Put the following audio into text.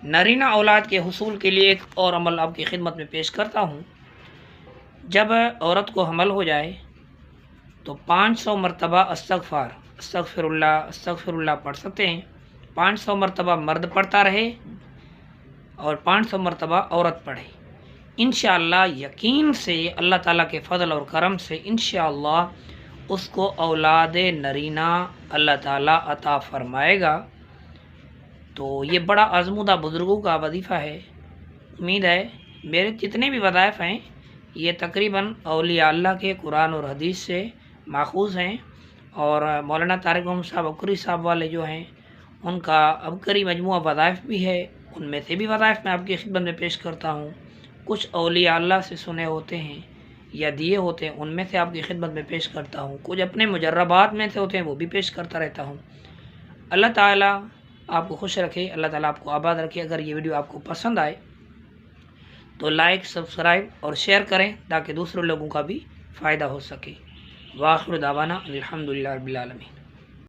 نرینہ اولاد کے حصول کے لیے ایک اور عمل آپ کی خدمت میں پیش کرتا ہوں۔ جب عورت کو حمل ہو جائے تو 500 مرتبہ استغفر اللہ پڑھ سکتے ہیں۔ 500 مرتبہ مرد پڑھتا رہے اور 500 مرتبہ عورت پڑھے۔ انشاءاللہ یقین سے اللہ تعالیٰ کے فضل اور کرم سے انشاءاللہ اس کو اولاد نرینہ اللہ تعالیٰ عطا فرمائے گا۔ تو یہ بڑا آزمودہ بزرگوں کا وظیفہ ہے۔ امید ہے میرے جتنے بھی وظائف ہیں یہ تقریباً اولیاء اللہ کے قرآن اور حدیث سے ماخوذ ہیں، اور مولانا طارق محمد صاحب عبقری صاحب والے جو ہیں ان کا عبقری مجموعہ وظائف بھی ہے، ان میں سے بھی وظائف میں آپ کی خدمت میں پیش کرتا ہوں۔ کچھ اولیاء اللہ سے سنے ہوتے ہیں یا دیے ہوتے ہیں، ان میں سے آپ کی خدمت میں پیش کرتا ہوں۔ کچھ اپنے مجربات میں سے ہوتے ہیں وہ بھی پیش کرتا رہتا ہوں۔ اللہ تعالیٰ آپ کو خوش رکھے، اللہ تعالیٰ آپ کو آباد رکھے۔ اگر یہ ویڈیو آپ کو پسند آئے تو لائک، سبسکرائب اور شیئر کریں تاکہ دوسرے لوگوں کا بھی فائدہ ہو سکے۔ وآخر دعوانا الحمدللہ رب العالمین۔